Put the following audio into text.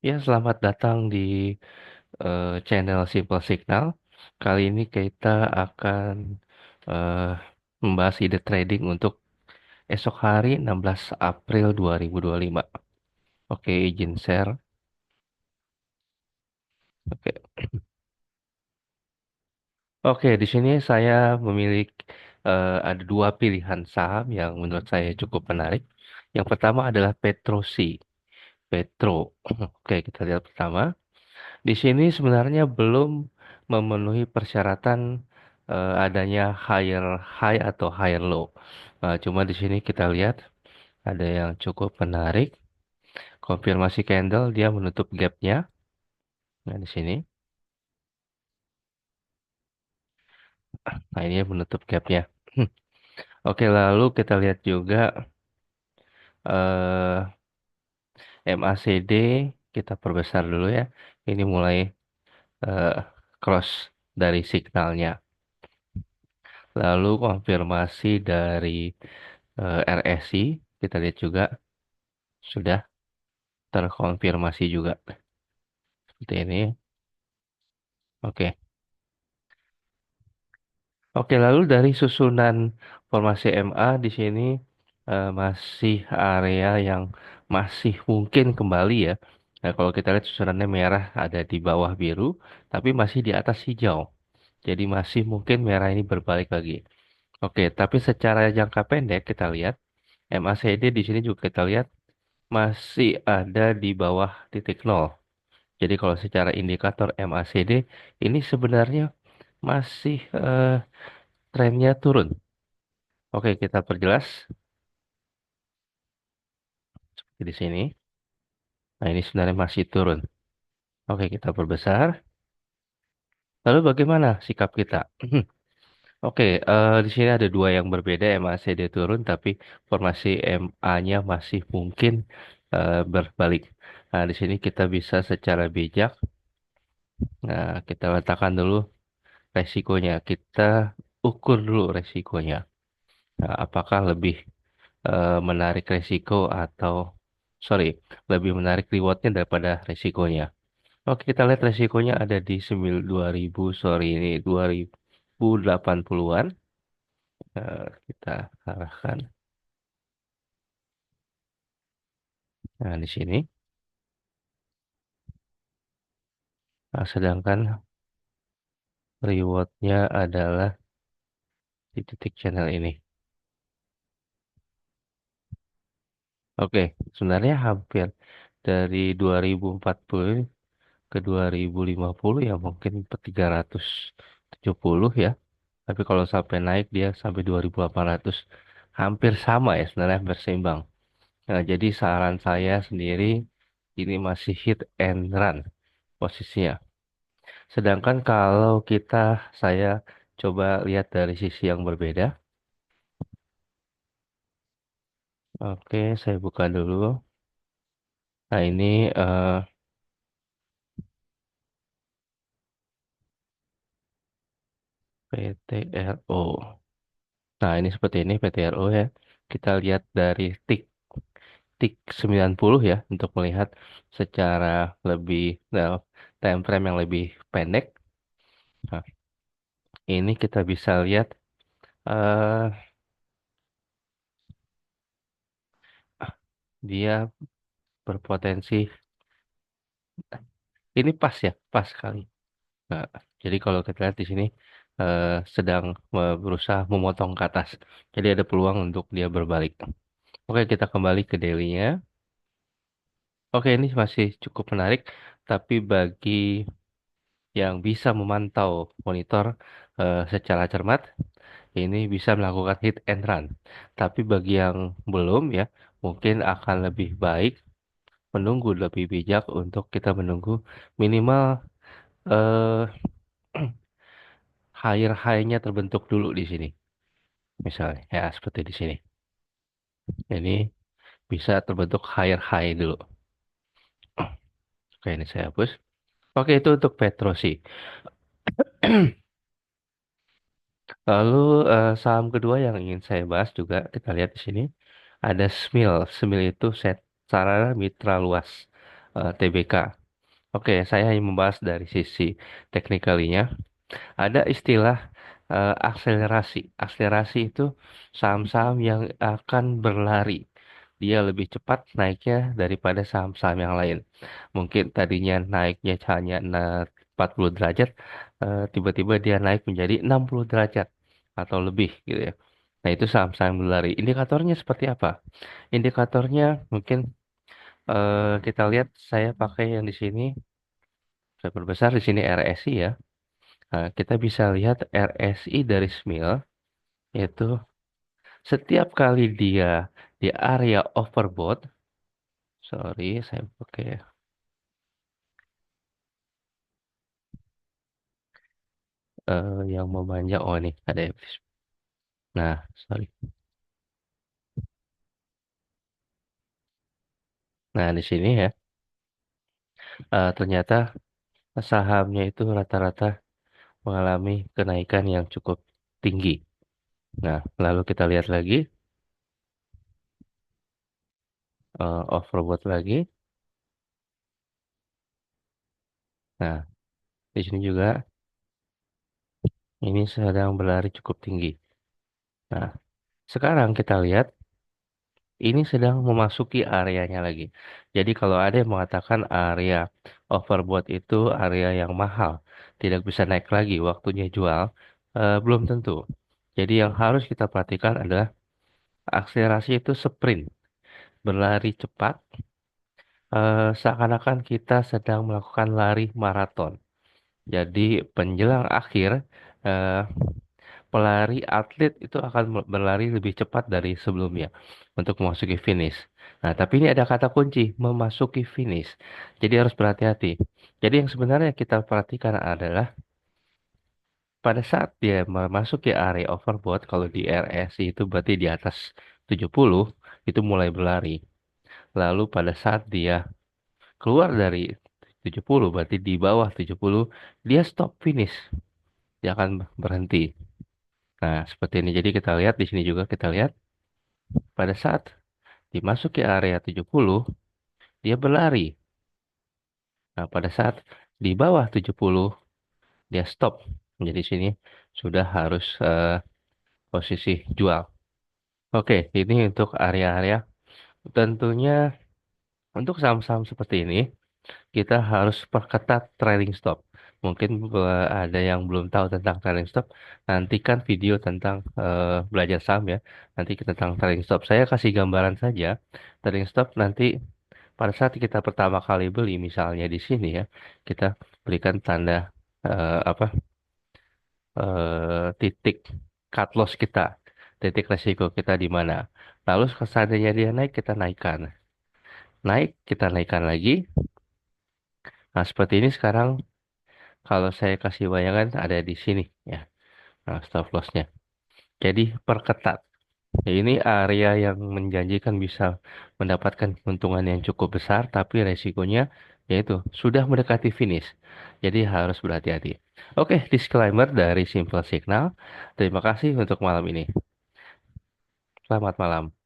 Ya, selamat datang di channel Simple Signal. Kali ini kita akan eh, membahas ide trading untuk esok hari 16 April 2025. Oke, izin share. Oke, oke, di sini saya memiliki ada dua pilihan saham yang menurut saya cukup menarik. Yang pertama adalah Petrosi, Petro. Oke, kita lihat pertama. Di sini sebenarnya belum memenuhi persyaratan adanya higher high atau higher low. Cuma di sini kita lihat ada yang cukup menarik. Konfirmasi candle dia menutup gapnya. Nah di sini, nah ini menutup gapnya. Oke, lalu kita lihat juga eh, MACD kita perbesar dulu ya. Ini mulai eh, cross dari signalnya. Lalu konfirmasi dari RSI kita lihat juga sudah terkonfirmasi juga seperti ini. Oke. Oke, lalu dari susunan formasi MA di sini masih area yang masih mungkin kembali ya. Nah, kalau kita lihat susunannya merah ada di bawah biru, tapi masih di atas hijau. Jadi masih mungkin merah ini berbalik lagi. Oke, tapi secara jangka pendek kita lihat MACD di sini juga kita lihat masih ada di bawah titik nol. Jadi kalau secara indikator MACD ini sebenarnya masih trennya turun. Oke, kita perjelas di sini. Nah, ini sebenarnya masih turun. Oke, kita perbesar. Lalu bagaimana sikap kita? Oke, di sini ada dua yang berbeda. MACD turun, tapi formasi MA-nya masih mungkin berbalik. Nah, di sini kita bisa secara bijak. Nah, kita letakkan dulu resikonya. Kita ukur dulu resikonya. Nah, apakah lebih menarik resiko atau sorry, lebih menarik rewardnya daripada resikonya. Oke, kita lihat resikonya ada di 2000, sorry ini 2080-an. Kita arahkan. Nah, di sini. Nah, sedangkan rewardnya adalah di titik channel ini. Oke, sebenarnya hampir dari 2040 ke 2050 ya mungkin 370 ya. Tapi kalau sampai naik dia sampai 2800 hampir sama ya sebenarnya hampir seimbang. Nah, jadi saran saya sendiri ini masih hit and run posisinya. Sedangkan kalau saya coba lihat dari sisi yang berbeda. Oke, saya buka dulu. Nah, ini PTRO. Nah, ini seperti ini PTRO ya. Kita lihat dari tik 90 ya untuk melihat secara lebih nah, time frame yang lebih pendek. Nah, ini kita bisa lihat eh dia berpotensi ini pas ya, pas sekali. Nah, jadi kalau kita lihat di sini eh, sedang berusaha memotong ke atas. Jadi ada peluang untuk dia berbalik. Oke, kita kembali ke daily-nya. Oke, ini masih cukup menarik, tapi bagi yang bisa memantau monitor secara cermat, ini bisa melakukan hit and run. Tapi bagi yang belum ya, mungkin akan lebih baik menunggu lebih bijak untuk kita menunggu minimal eh higher high-nya terbentuk dulu di sini. Misalnya, ya seperti di sini. Ini bisa terbentuk higher high dulu. Oke, ini saya hapus. Oke, itu untuk Petrosi. Lalu saham kedua yang ingin saya bahas juga kita lihat di sini ada SMIL. SMIL itu sarana mitra luas. TBK. Oke, saya hanya membahas dari sisi teknikalinya. Ada istilah akselerasi. Akselerasi itu saham-saham yang akan berlari. Dia lebih cepat naiknya daripada saham-saham yang lain. Mungkin tadinya naiknya hanya 40 derajat, tiba-tiba dia naik menjadi 60 derajat atau lebih gitu ya. Nah, itu saham-saham berlari. Indikatornya seperti apa? Indikatornya mungkin kita lihat saya pakai yang di sini, saya perbesar di sini RSI ya. Kita bisa lihat RSI dari SMIL, yaitu setiap kali dia di area overbought, sorry, saya pakai yang memanjang. Oh, ini ada ya. Nah, sorry. Nah, di sini ya, ternyata sahamnya itu rata-rata mengalami kenaikan yang cukup tinggi. Nah, lalu kita lihat lagi, overbought lagi. Nah, di sini juga ini sedang berlari cukup tinggi. Nah, sekarang kita lihat ini sedang memasuki areanya lagi. Jadi kalau ada yang mengatakan area overbought itu area yang mahal, tidak bisa naik lagi, waktunya jual, belum tentu. Jadi yang harus kita perhatikan adalah akselerasi itu sprint, berlari cepat, seakan-akan kita sedang melakukan lari maraton. Jadi penjelang akhir, eh, pelari atlet itu akan berlari lebih cepat dari sebelumnya untuk memasuki finish. Nah, tapi ini ada kata kunci, memasuki finish. Jadi harus berhati-hati. Jadi yang sebenarnya kita perhatikan adalah pada saat dia memasuki area overbought, kalau di RSI itu berarti di atas 70, itu mulai berlari. Lalu pada saat dia keluar dari 70, berarti di bawah 70, dia stop finish. Dia akan berhenti. Nah, seperti ini. Jadi kita lihat di sini juga kita lihat pada saat dimasuki area 70, dia berlari. Nah, pada saat di bawah 70, dia stop. Jadi sini sudah harus posisi jual. Oke, ini untuk area-area. Tentunya untuk saham-saham seperti ini, kita harus perketat trailing stop. Mungkin ada yang belum tahu tentang trailing stop, nantikan video tentang belajar saham ya. Nanti tentang trailing stop. Saya kasih gambaran saja. Trailing stop nanti pada saat kita pertama kali beli, misalnya di sini ya, kita berikan tanda apa titik cut loss kita, titik resiko kita di mana. Lalu seandainya dia naik, kita naikkan. Naik, kita naikkan lagi. Nah, seperti ini sekarang kalau saya kasih bayangan ada di sini ya. Nah, stop lossnya. Jadi perketat. Ya, ini area yang menjanjikan bisa mendapatkan keuntungan yang cukup besar, tapi resikonya yaitu sudah mendekati finish. Jadi harus berhati-hati. Oke, disclaimer dari Simple Signal. Terima kasih untuk malam ini. Selamat malam.